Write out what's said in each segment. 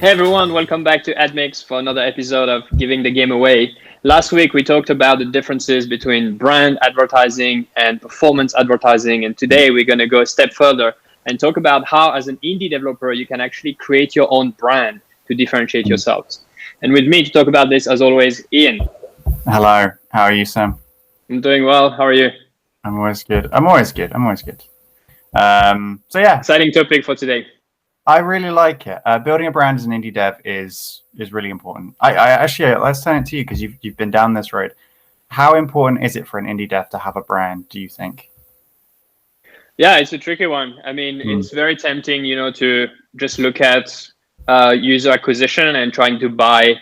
Hey everyone, welcome back to Admix for another episode of Giving the Game Away. Last week we talked about the differences between brand advertising and performance advertising, and today we're going to go a step further and talk about how, as an indie developer, you can actually create your own brand to differentiate yourselves. And with me to talk about this, as always, Ian. Hello, how are you, Sam? I'm doing well. How are you? I'm always good. I'm always good. So yeah, Exciting topic for today. I really like it. Building a brand as an indie dev is really important. I actually let's turn it to you because you've been down this road. How important is it for an indie dev to have a brand, do you think? Yeah, it's a tricky one. I mean, it's very tempting, to just look at user acquisition and trying to buy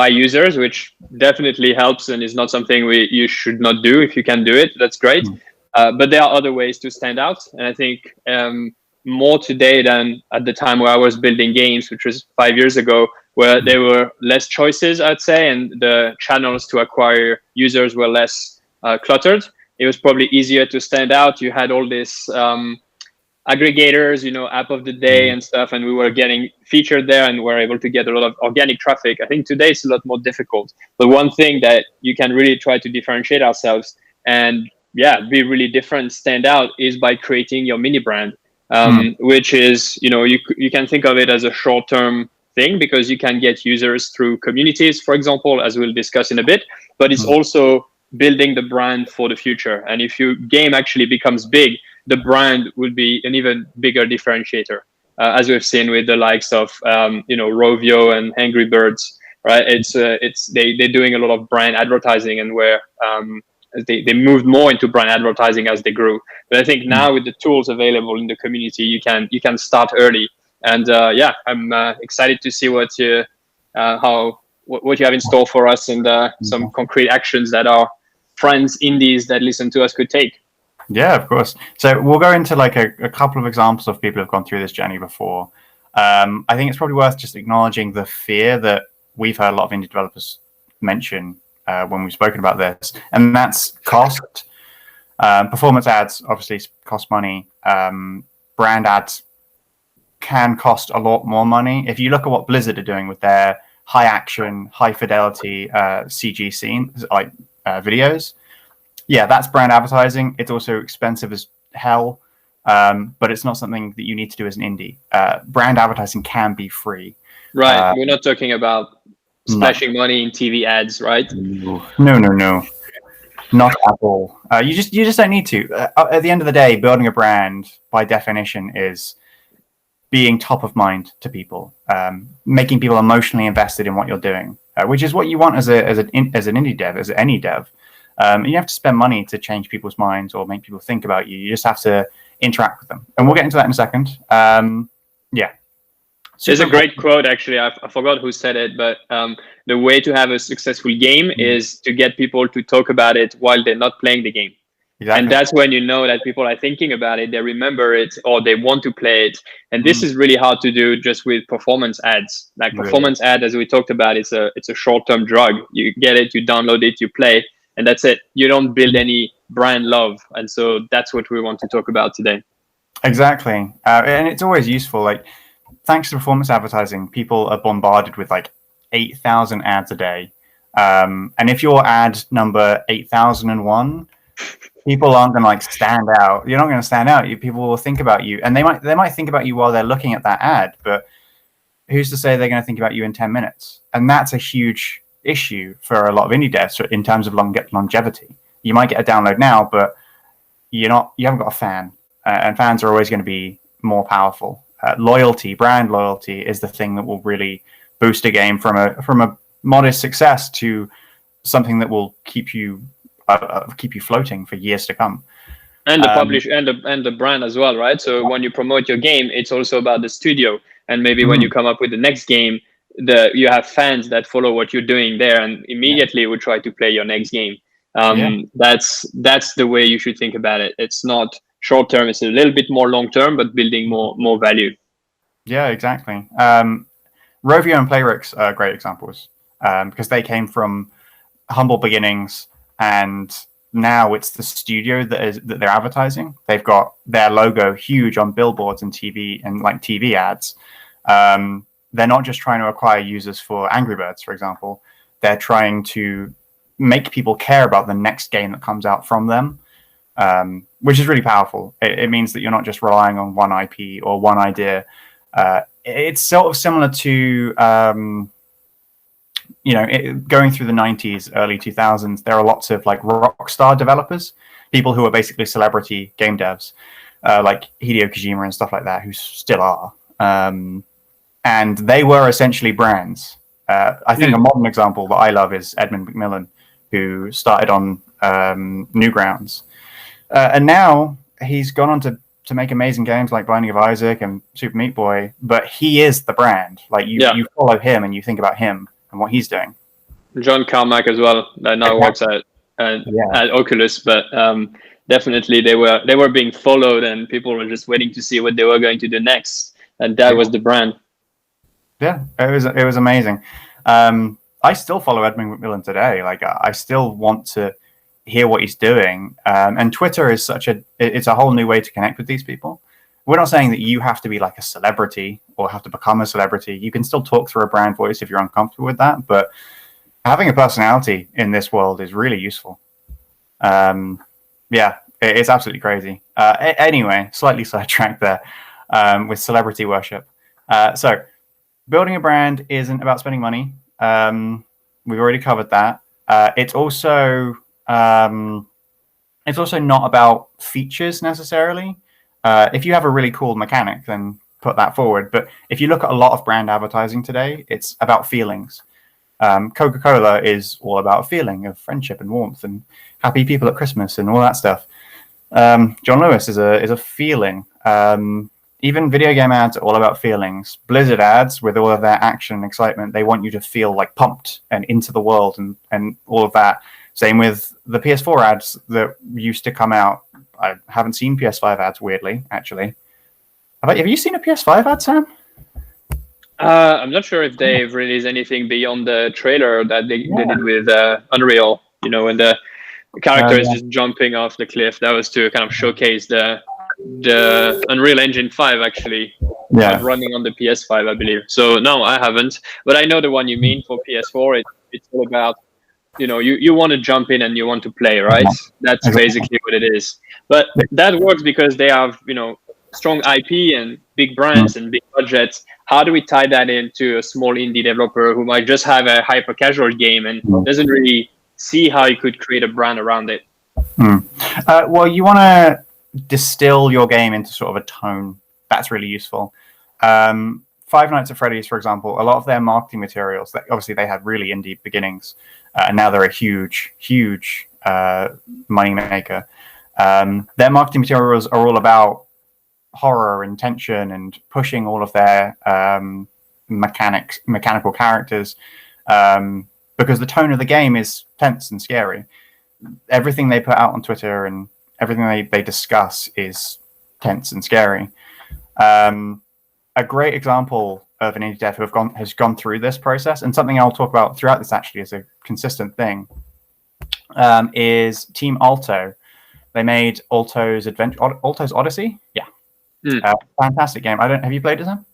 users, which definitely helps and is not something you should not do. If you can do it, that's great. But there are other ways to stand out, and I think more today than at the time where I was building games, which was 5 years ago, where there were less choices, I'd say, and the channels to acquire users were less cluttered. It was probably easier to stand out. You had all this aggregators, app of the day and stuff, and we were getting featured there and were able to get a lot of organic traffic. I think today it's a lot more difficult. But one thing that you can really try to differentiate ourselves and be really different, stand out, is by creating your mini brand, which is, you can think of it as a short-term thing because you can get users through communities, for example, as we'll discuss in a bit, but it's also building the brand for the future. And if your game actually becomes big, the brand will be an even bigger differentiator, as we've seen with the likes of Rovio and Angry Birds, right? They're doing a lot of brand advertising, and where they moved more into brand advertising as they grew. But I think now with the tools available in the community, you can start early. And I'm excited to see what you have in store for us, and some concrete actions that our friends indies that listen to us could take. Yeah, of course. So we'll go into like a couple of examples of people who've gone through this journey before. I think it's probably worth just acknowledging the fear that we've heard a lot of indie developers mention when we've spoken about this, and that's cost. Performance ads obviously cost money. Brand ads can cost a lot more money. If you look at what Blizzard are doing with their high action, high fidelity CG scenes, like videos, that's brand advertising. It's also expensive as hell, but it's not something that you need to do as an indie. Brand advertising can be free. Right. We're not talking about splashing money in TV ads, right? No. Not at all. You just don't need to. At the end of the day, building a brand, by definition, is being top of mind to people, making people emotionally invested in what you're doing, which is what you want as an indie dev, as any dev. You have to spend money to change people's minds or make people think about you. You just have to interact with them, and we'll get into that in a second. There's a great quote, actually. I forgot who said it, but the way to have a successful game is to get people to talk about it while they're not playing the game. Exactly. And that's when you know that people are thinking about it, they remember it, or they want to play it. And this is really hard to do just with performance ads. Like performance ad, as we talked about, it's a short-term drug. You get it, you download it, you play, and that's it. You don't build any brand love. And so that's what we want to talk about today. Exactly. And it's always useful. Like, thanks to performance advertising, people are bombarded with like 8,000 ads a day. And if your ad number 8,001, people aren't going to stand out. You're not going to stand out. People will think about you, and they might think about you while they're looking at that ad. But who's to say they're going to think about you in 10 minutes? And that's a huge issue for a lot of indie devs in terms of longevity. You might get a download now, but you haven't got a fan, and fans are always going to be more powerful. Brand loyalty is the thing that will really boost a game from a modest success to something that will keep you floating for years to come. And the publish and the brand as well, right? So when you promote your game, it's also about the studio, and maybe when you come up with the next game, you have fans that follow what you're doing there, and immediately will try to play your next game. That's the way you should think about it. It's not short term; it's a little bit more long term, but building more value. Yeah, exactly. Rovio and Playrix are great examples because they came from humble beginnings, and now it's the studio that they're advertising. They've got their logo huge on billboards and TV and TV ads. they're not just trying to acquire users for Angry Birds, for example. They're trying to make people care about the next game that comes out from them, which is really powerful. It means that you're not just relying on one IP or one idea. It's sort of similar to, going through the 90s, early 2000s, there are lots of like rock star developers, people who are basically celebrity game devs, like Hideo Kojima and stuff like that, who still are. And they were essentially brands. I think a modern example that I love is Edmund McMillan, who started on Newgrounds. And now he's gone on to make amazing games like Binding of Isaac and Super Meat Boy, but he is the brand. Like you follow him and you think about him and what he's doing. John Carmack as well, that now works at Oculus, but definitely they were being followed and people were just waiting to see what they were going to do next, and that was the brand. Yeah, it was amazing. I still follow Edmund McMillan today. Like I still want to hear what he's doing. And Twitter is it's a whole new way to connect with these people. We're not saying that you have to be like a celebrity or have to become a celebrity. You can still talk through a brand voice if you're uncomfortable with that. But having a personality in this world is really useful. It's absolutely crazy. Anyway, slightly sidetracked there with celebrity worship. So building a brand isn't about spending money. We've already covered that. It's also not about features necessarily. If you have a really cool mechanic, then put that forward. But if you look at a lot of brand advertising today, it's about feelings. Coca-Cola is all about a feeling of friendship and warmth and happy people at Christmas and all that stuff. John Lewis is a feeling. Even video game ads are all about feelings. Blizzard ads, with all of their action and excitement, they want you to feel like pumped and into the world and all of that. Same with the PS4 ads that used to come out. I haven't seen PS5 ads, weirdly, actually. Have you seen a PS5 ad, Sam? I'm not sure if they've released anything beyond the trailer that they did with Unreal, when the character is just jumping off the cliff. That was to kind of showcase the Unreal Engine 5 actually running on the PS5, I believe. So no, I haven't, but I know the one you mean for PS4. It's all about, you want to jump in and you want to play, right? That's basically what it is. But that works because they have, strong IP and big brands and big budgets. How do we tie that into a small indie developer who might just have a hyper casual game and doesn't really see how you could create a brand around it? Well, you want to distill your game into sort of a tone. That's really useful. Five Nights at Freddy's, for example, a lot of their marketing materials, obviously they had really indie beginnings, and now they're a huge money maker. Their marketing materials are all about horror and tension and pushing all of their mechanical characters, because the tone of the game is tense and scary. Everything they put out on Twitter and everything they discuss is tense and scary. A great example of an indie dev who has gone through this process, and something I'll talk about throughout this actually is a consistent thing, is Team Alto. They made Alto's Odyssey. Yeah. Fantastic game. Have you played it, Sam?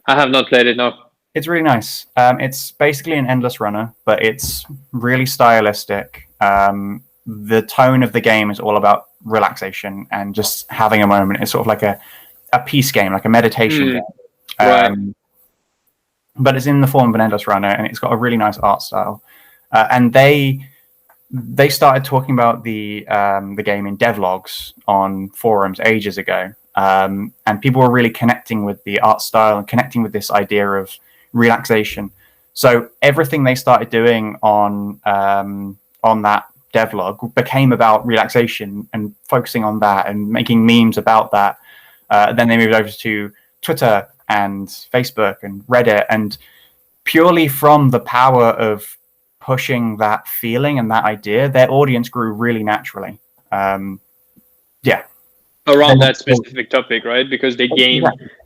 I have not played it, no. It's really nice. It's basically an endless runner, but it's really stylistic. The tone of the game is all about relaxation and just having a moment. It's sort of like a peace game, like a meditation game. Right. But it's in the form of an endless runner, and it's got a really nice art style. And they started talking about the game in devlogs on forums ages ago. And people were really connecting with the art style and connecting with this idea of relaxation. So everything they started doing on that devlog became about relaxation and focusing on that and making memes about that. Then they moved over to Twitter and Facebook and Reddit, and purely from the power of pushing that feeling and that idea, their audience grew really naturally. Around that specific topic, right? Because the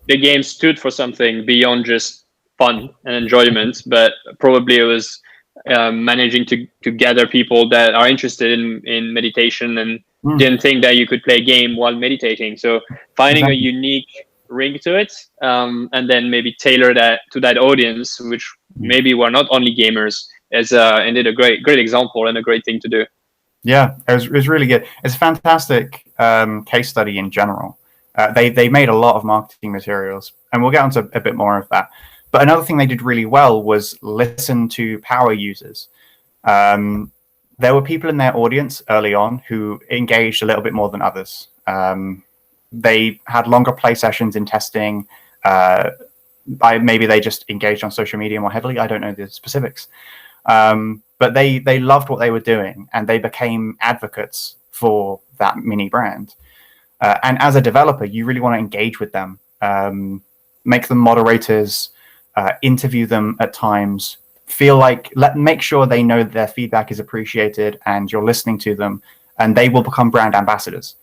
game stood for something beyond just fun and enjoyment, but probably it was managing to gather people that are interested in meditation and didn't think that you could play a game while meditating. So finding a unique ring to it, and then maybe tailor that to that audience, which maybe were not only gamers, as indeed a great example and a great thing to do. Yeah, it was really good. It's a fantastic case study in general. They made a lot of marketing materials, and we'll get onto a bit more of that. But another thing they did really well was listen to power users. There were people in their audience early on who engaged a little bit more than others. They had longer play sessions in testing. Maybe they just engaged on social media more heavily. I don't know the specifics. But they loved what they were doing, and they became advocates for that mini brand. And as a developer, you really want to engage with them, make them moderators, interview them at times, make sure they know that their feedback is appreciated and you're listening to them, and they will become brand ambassadors.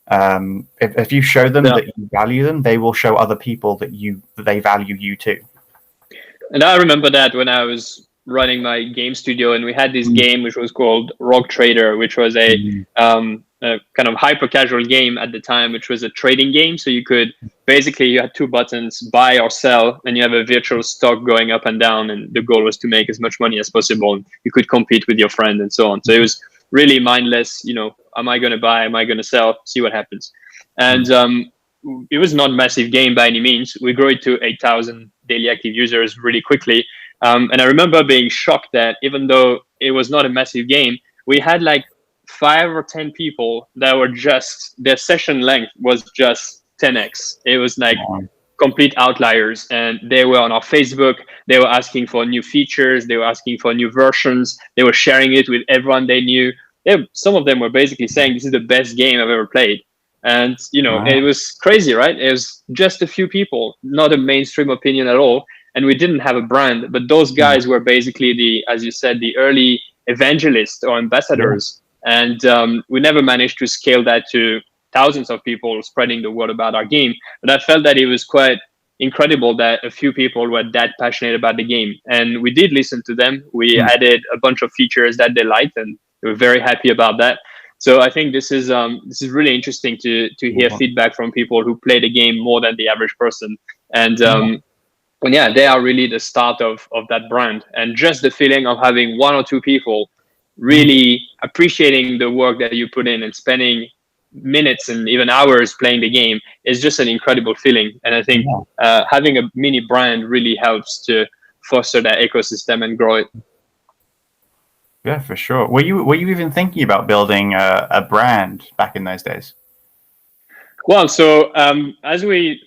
If you show them that you value them, they will show other people that they value you too. And I remember that when I was running my game studio, and we had this game which was called Rogue Trader, which was a kind of hyper casual game at the time, which was a trading game. So you had two buttons, buy or sell, and you have a virtual stock going up and down, and the goal was to make as much money as possible. You could compete with your friend and so on. So it was really mindless, am I going to buy, am I going to sell, see what happens. And it was not a massive game by any means. We grew it to 8,000 daily active users really quickly. And I remember being shocked that even though it was not a massive game, we had like 5 or 10 people that were their session length was just 10x. It was like complete outliers. And they were on our Facebook. They were asking for new features. They were asking for new versions. They were sharing it with everyone they knew. Some of them were basically saying, this is the best game I've ever played. And, It was crazy, right? It was just a few people, not a mainstream opinion at all. And we didn't have a brand, but those guys were basically as you said, the early evangelists or ambassadors. And we never managed to scale that to thousands of people spreading the word about our game. But I felt that it was quite incredible that a few people were that passionate about the game. And we did listen to them. We added a bunch of features that they liked, and they were very happy about that. So I think this is really interesting to hear feedback from people who play the game more than the average person. And they are really the start of that brand. And just the feeling of having 1 or 2 people really appreciating the work that you put in and spending minutes and even hours playing the game is just an incredible feeling. And I think having a mini brand really helps to foster that ecosystem and grow it. Yeah, for sure. Were you even thinking about building a brand back in those days? Well, so as we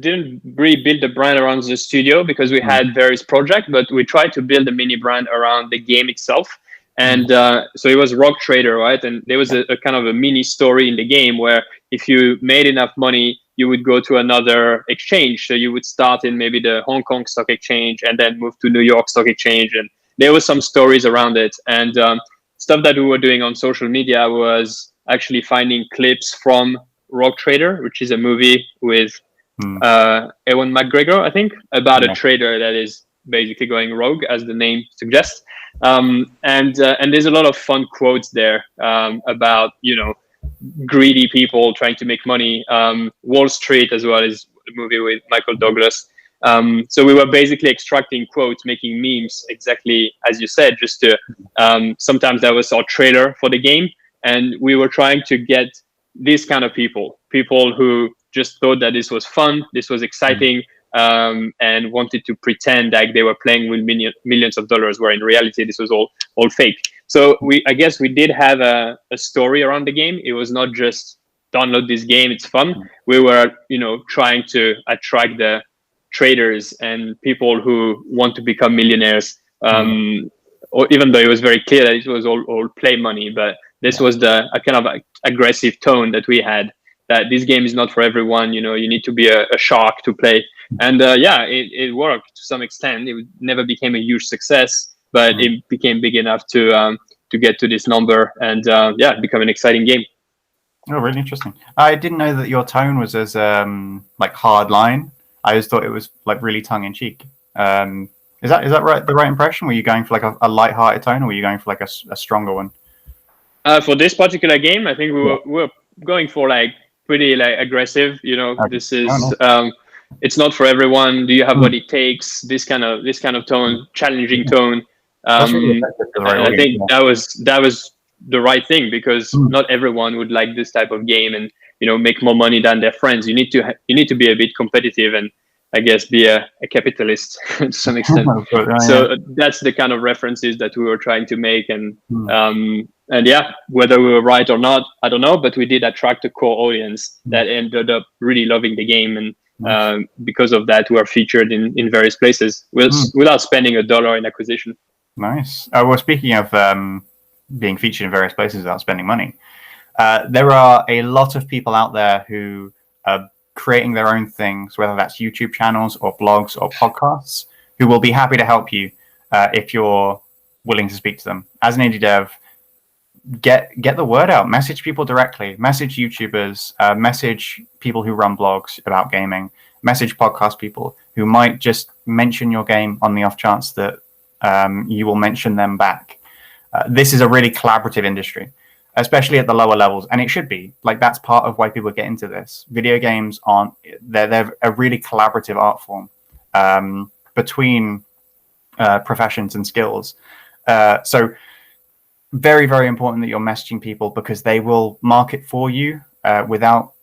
didn't really build the brand around the studio because we had various projects, but we tried to build a mini brand around the game itself. And so it was Rogue Trader, right? And there was a kind of a mini story in the game where if you made enough money, you would go to another exchange. So you would start in maybe the Hong Kong Stock Exchange and then move to New York Stock Exchange. And there were some stories around it. And stuff that we were doing on social media was actually finding clips from Rogue Trader, which is a movie with Ewan McGregor, I think, about a trader that is basically going rogue, as the name suggests. And there's a lot of fun quotes there about, greedy people trying to make money. Wall Street as well is a movie with Michael Douglas. So we were basically extracting quotes, making memes, exactly as you said, just to sometimes that was our trailer for the game. And we were trying to get these kind of people who just thought that this was fun, this was exciting, and wanted to pretend like they were playing with millions of dollars, where in reality this was all fake. So I guess we did have a story around the game. It was not just download this game, it's fun. We were, trying to attract the traders and people who want to become millionaires. Or even though it was very clear that it was all play money, but this was a kind of aggressive tone that we had, that this game is not for everyone. You need to be a shark to play. And it worked to some extent. It never became a huge success, but it became big enough to get to this number and become an exciting game. Oh, really interesting. I didn't know that your tone was as hard line. I always thought it was like really tongue in cheek. Is that right? The right impression? Were you going for like a light-hearted tone, or were you going for like a stronger one? For this particular game, I think we were going for like pretty like aggressive. Okay. This is Oh, no. it's not for everyone. Do you have what it takes? This kind of tone, challenging Yeah. tone. That's really Um, effective for the right and I audience. think that was the right thing, because Mm. not everyone would like this type of game and make more money than their friends. You need to be a bit competitive, and I guess be a capitalist to some extent. But, yeah. So that's the kind of references that we were trying to make, Mm. and yeah, whether we were right or not, I don't know, but we did attract a core audience Mm. that ended up really loving the game, and Nice. because of that, we are featured in various places Mm. without spending $1 in acquisition. Nice. Well, speaking of being featured in various places without spending money, there are a lot of people out there who are creating their own things, whether that's YouTube channels or blogs or podcasts, who will be happy to help you if you're willing to speak to them. As an indie dev, get the word out. Message people directly. Message YouTubers. Message people who run blogs about gaming. Message podcast people who might just mention your game on the off chance that you will mention them back. This is a really collaborative industry, especially at the lower levels, and it should be. Like, that's part of why people get into this. Video games aren't. They're a really collaborative art form between professions and skills. So very, very important that you're messaging people, because they will market for you without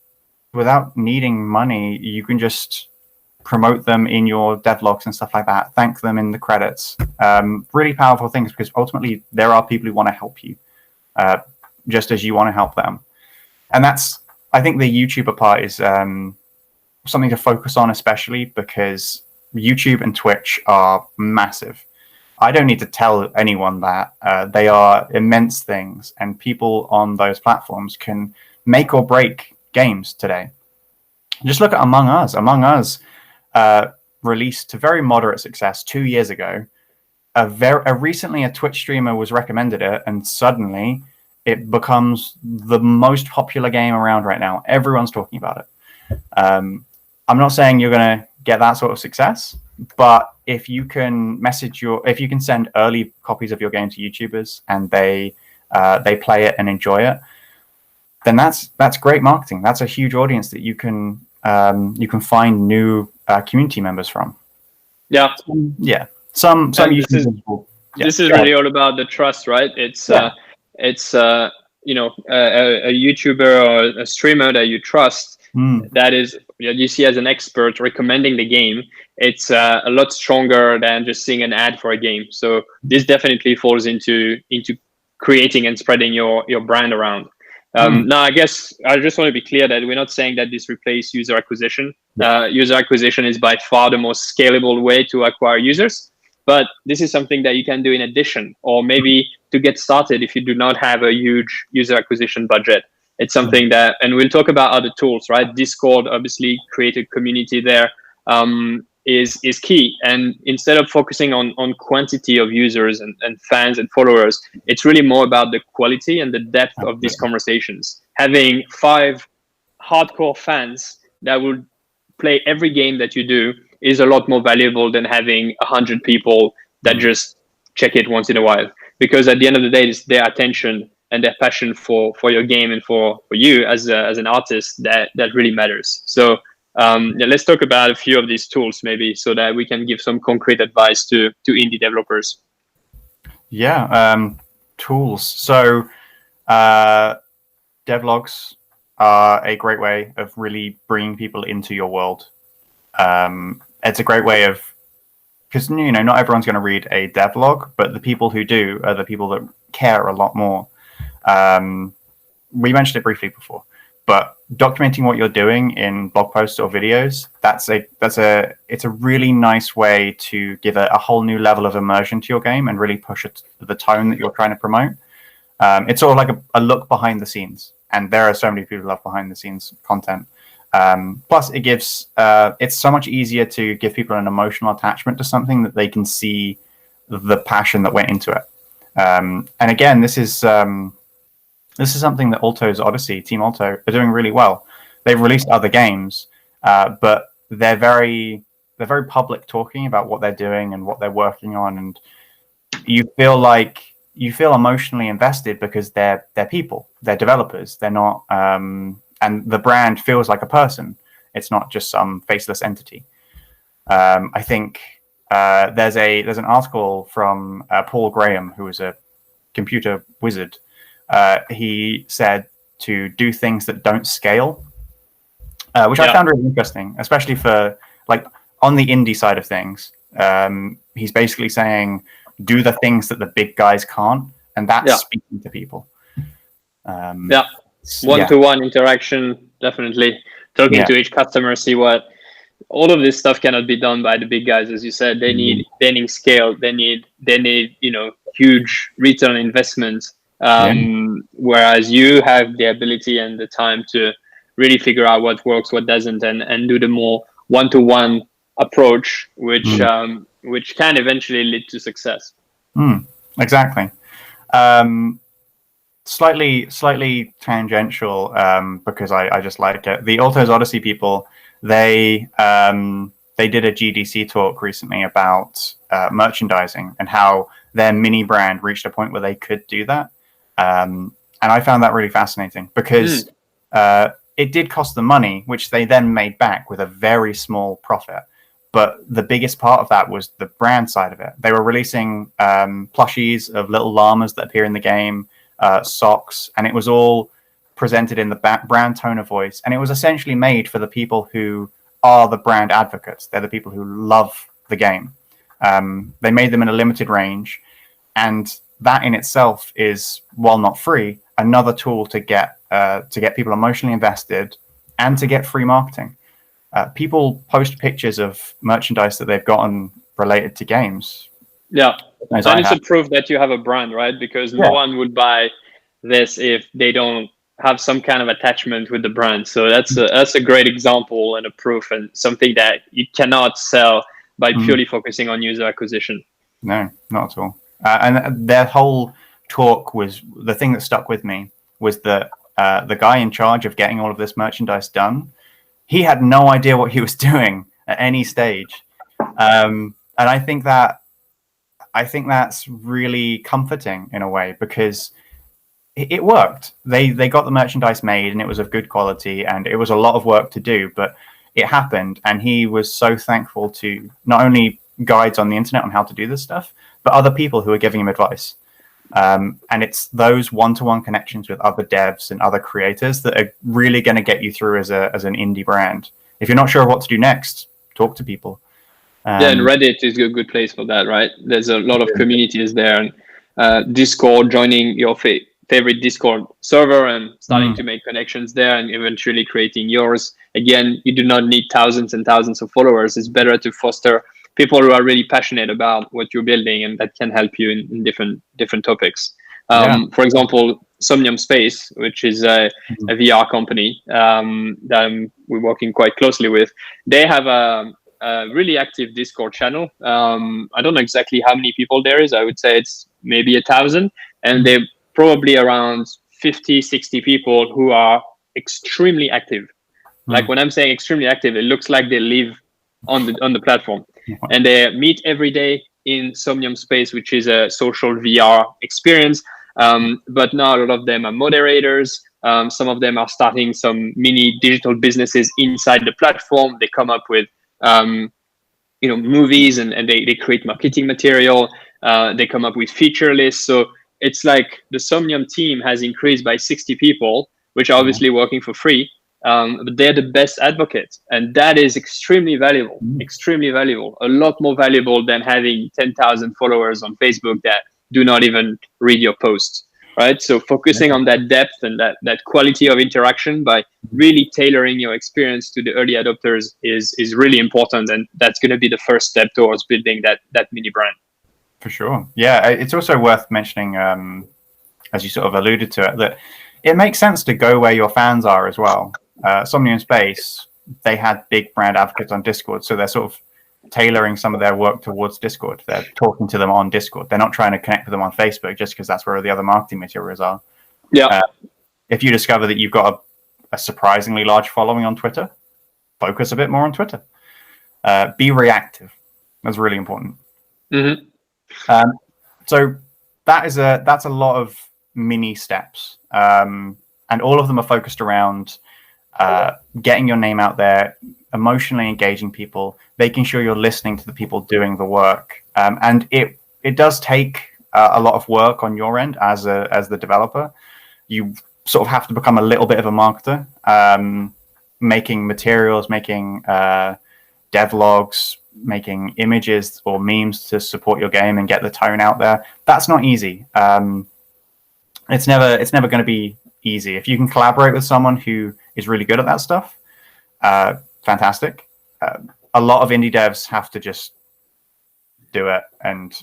needing money. You can just promote them in your devlogs and stuff like that. Thank them in the credits. Really powerful things, because ultimately there are people who want to help you, just as you want to help them. And that's, I think, the YouTuber part is something to focus on, especially because YouTube and Twitch are massive. I don't need to tell anyone that they are immense things, and people on those platforms can make or break games today. Just look at Among Us. Among Us released to very moderate success 2 years ago. Recently, a Twitch streamer was recommended it, and suddenly it becomes the most popular game around right now. Everyone's talking about it. I'm not saying you're going to get that sort of success, but if you can send early copies of your game to YouTubers and they play it and enjoy it, then that's great marketing. That's a huge audience that you can find new community members from. Yeah. Yeah. Some YouTubers will. Yeah. This is really all about the trust, right? It's a YouTuber or a streamer that you trust, that is you see as an expert recommending the game. It's a lot stronger than just seeing an ad for a game. So this definitely falls into creating and spreading your brand around. Now, I guess I just want to be clear that we're not saying that this replaces user acquisition. User acquisition is by far the most scalable way to acquire users. But this is something that you can do in addition, or maybe to get started if you do not have a huge user acquisition budget. It's something that, and we'll talk about other tools, right? Discord, obviously, create a community there is key. And instead of focusing on quantity of users and fans and followers, it's really more about the quality and the depth of these conversations. Having 5 hardcore fans that will play every game that you do is a lot more valuable than having 100 people that just check it once in a while. Because at the end of the day, it's their attention and their passion for your game and for you as an artist that really matters. So let's talk about a few of these tools maybe, so that we can give some concrete advice to indie developers. Yeah, tools. So devlogs are a great way of really bringing people into your world. It's a great way of, because not everyone's going to read a devlog, but the people who do are the people that care a lot more. We mentioned it briefly before, but documenting what you're doing in blog posts or videos, it's a really nice way to give a whole new level of immersion to your game and really push it to the tone that you're trying to promote. It's sort of like a look behind the scenes, and there are so many people who love behind the scenes content. Plus, it gives it's so much easier to give people an emotional attachment to something that they can see the passion that went into it. And again, this is something that Alto's Odyssey, Team Alto, are doing really well. They've released other games, but they're very public, talking about what they're doing and what they're working on, and you feel emotionally invested because they're people, they're developers. They're not and the brand feels like a person. It's not just some faceless entity. I think there's an article from Paul Graham, who is a computer wizard. He said to do things that don't scale, which I found really interesting, especially for like on the indie side of things. He's basically saying do the things that the big guys can't, and that's speaking to people. One-to-one interaction, definitely talking to each customer, see what. All of this stuff cannot be done by the big guys, as you said. They need scale. They need huge return on investment. Whereas you have the ability and the time to really figure out what works, what doesn't, and do the more one-to-one approach, which can eventually lead to success. Exactly. Slightly tangential, because I just like it. The Alto's Odyssey people, they did a GDC talk recently about merchandising and how their mini brand reached a point where they could do that. And I found that really fascinating because it did cost them money, which they then made back with a very small profit. But the biggest part of that was the brand side of it. They were releasing plushies of little llamas that appear in the game, socks, and it was all presented in the brand tone of voice. And it was essentially made for the people who are the brand advocates. They're the people who love the game. They made them in a limited range. And that in itself is, while not free, another tool to get people emotionally invested and to get free marketing. People post pictures of merchandise that they've gotten related to games. Yeah, and it's a proof that you have a brand, right? Because no one would buy this if they don't have some kind of attachment with the brand. So that's a great example and a proof, and something that you cannot sell by purely focusing on user acquisition. No, not at all. And their whole talk was, the thing that stuck with me was that the guy in charge of getting all of this merchandise done, he had no idea what he was doing at any stage. And I think that's really comforting in a way, because it worked. They got the merchandise made and it was of good quality, and it was a lot of work to do, but it happened. And he was so thankful to not only guides on the internet on how to do this stuff, but other people who are giving him advice. And it's those one-to-one connections with other devs and other creators that are really going to get you through as an indie brand. If you're not sure what to do next, talk to people. And Reddit is a good place for that, right? There's a lot of communities there, and Discord, joining your favorite Discord server and starting to make connections there, and eventually creating yours. Again, you do not need thousands and thousands of followers. It's better to foster people who are really passionate about what you're building, and that can help you in different topics. For example, Somnium Space, which is a VR company that we're working quite closely with, they have a really active Discord channel. I don't know exactly how many people there is. I would say it's maybe 1,000, and they're probably around 50, 60 people who are extremely active. Like when I'm saying extremely active, it looks like they live on the platform. And they meet every day in Somnium Space, which is a social VR experience. But now a lot of them are moderators. Some of them are starting some mini digital businesses inside the platform. They come up with movies, and they create marketing material. They come up with feature lists. So it's like the Somnium team has increased by 60 people, which are obviously working for free. But they're the best advocates, and that is extremely valuable, a lot more valuable than having 10,000 followers on Facebook that do not even read your posts, right? So focusing on that depth and that quality of interaction by really tailoring your experience to the early adopters is really important, and that's going to be the first step towards building that mini brand. For sure. Yeah, it's also worth mentioning, as you sort of alluded to it, that it makes sense to go where your fans are as well. Somnium Space, they had big brand advocates on Discord, so they're sort of tailoring some of their work towards Discord. They're talking to them on Discord. They're not trying to connect with them on Facebook just because that's where the other marketing materials are. Yeah. If you discover that you've got a surprisingly large following on Twitter, focus a bit more on Twitter. Be reactive. That's really important. So that's a lot of mini steps, and all of them are focused around getting your name out there, emotionally engaging people, making sure you're listening to the people doing the work. And it does take a lot of work on your end as the developer. You sort of have to become a little bit of a marketer, making materials, making devlogs, making images or memes to support your game and get the tone out there. That's not easy. It's never going to be easy. If you can collaborate with someone who is really good at that stuff, fantastic. A lot of indie devs have to just do it and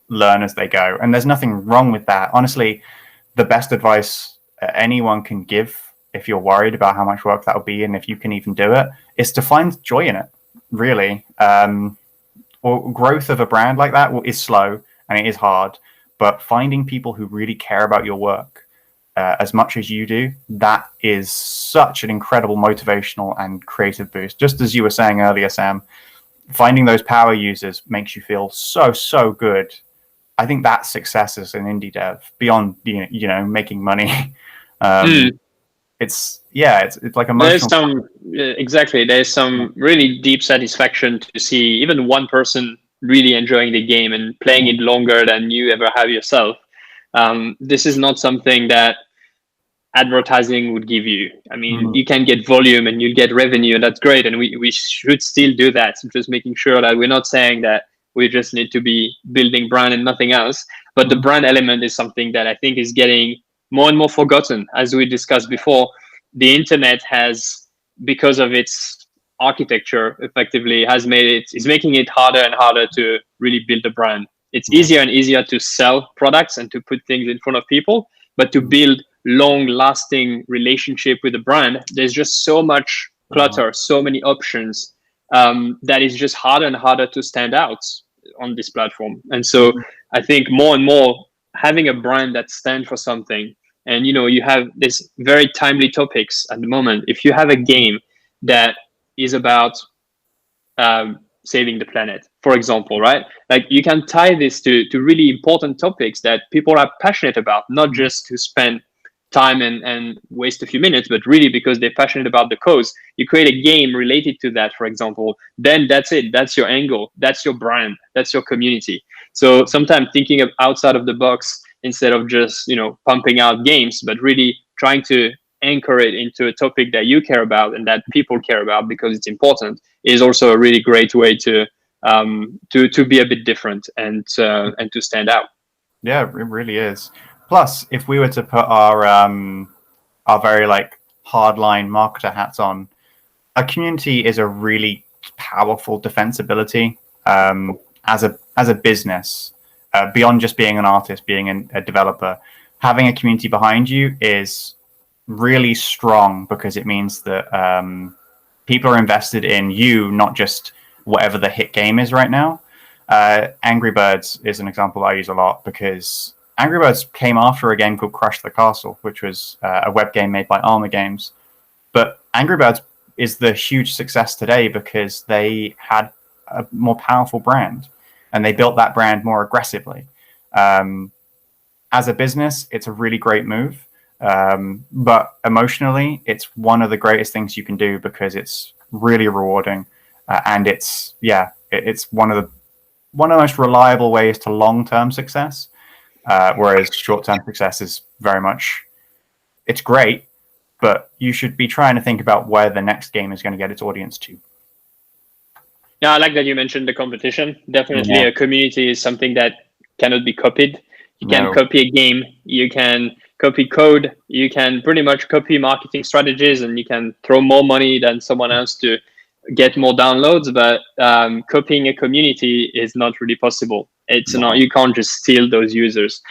learn as they go, and there's nothing wrong with that. Honestly, the best advice anyone can give, if you're worried about how much work that will be and if you can even do it, is to find joy in it, really. Or growth of a brand like that is slow and it is hard, but finding people who really care about your work as much as you do, that is such an incredible motivational and creative boost. Just as you were saying earlier, Sam, finding those power users makes you feel so good. I think that's success as an indie dev beyond making money. It's like emotional. There's some exactly. There's some really deep satisfaction to see even one person really enjoying the game and playing it longer than you ever have yourself. This is not something that advertising would give you. I mean, you can get volume and you get revenue, and that's great. And we should still do that. So just making sure that we're not saying that we just need to be building brand and nothing else. But the brand element is something that I think is getting more and more forgotten. As we discussed before, the internet has, because of its architecture, effectively is making it harder and harder to really build a brand. It's easier and easier to sell products and to put things in front of people, but to build long-lasting relationship with a brand, there's just so much clutter, so many options, that is just harder and harder to stand out on this platform. And so I think more and more having a brand that stands for something, and you have this very timely topics at the moment. If you have a game that is about saving the planet, for example, right? Like you can tie this to really important topics that people are passionate about, not just to spend time and waste a few minutes, but really because they're passionate about the cause. You create a game related to that, for example, then that's it. That's your angle. That's your brand. That's your community. So sometimes thinking of outside of the box instead of just, pumping out games, but really trying to anchor it into a topic that you care about and that people care about because it's important is also a really great way to be a bit different and to stand out. Yeah, it really is. Plus, if we were to put our very hardline marketer hats on, a community is a really powerful defensibility as a business. Beyond just being an artist, being a developer, having a community behind you is really strong because it means that people are invested in you, not just whatever the hit game is right now. Angry Birds is an example I use a lot because Angry Birds came after a game called Crush the Castle, which was a web game made by Arma Games. But Angry Birds is the huge success today because they had a more powerful brand and they built that brand more aggressively. As a business, it's a really great move. But emotionally, it's one of the greatest things you can do because it's really rewarding. And it's one of the most reliable ways to long-term success. Whereas short-term success is very much, it's great, but you should be trying to think about where the next game is going to get its audience to. Yeah, I like that you mentioned the competition. Definitely, a community is something that cannot be copied. You can copy a game, you can copy code, you can pretty much copy marketing strategies, and you can throw more money than someone else to get more downloads. But copying a community is not really possible. It's not. You can't just steal those users.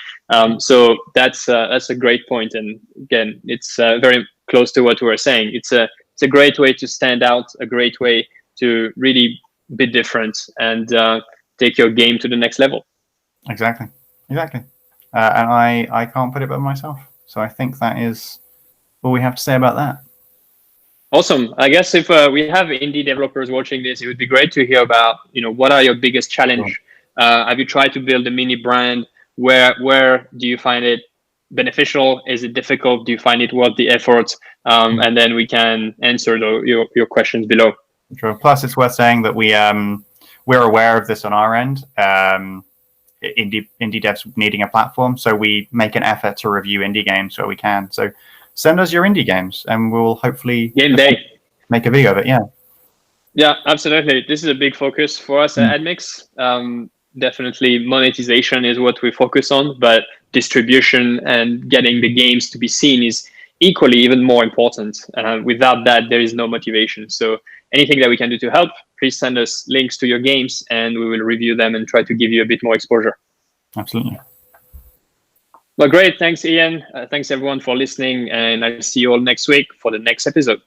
So that's a great point. And again, it's very close to what we were saying. It's a great way to stand out, a great way to really be different and take your game to the next level. Exactly. And I can't put it better myself. So I think that is all we have to say about that. Awesome. I guess if we have indie developers watching this, it would be great to hear about, what are your biggest challenge? Have you tried to build a mini brand? Where do you find it beneficial? Is it difficult? Do you find it worth the effort? And then we can answer your questions below. Sure. Plus, it's worth saying that we're aware of this on our end. Indie devs needing a platform, so we make an effort to review indie games where we can. So send us your indie games, and we'll hopefully game day make a video of it. Yeah, absolutely. This is a big focus for us at Admix. Definitely monetization is what we focus on, but distribution and getting the games to be seen is equally even more important. Without that, there is no motivation. So anything that we can do to help, please send us links to your games and we will review them and try to give you a bit more exposure. Absolutely. Well, great. Thanks, Ian. Thanks everyone for listening, and I'll see you all next week for the next episode.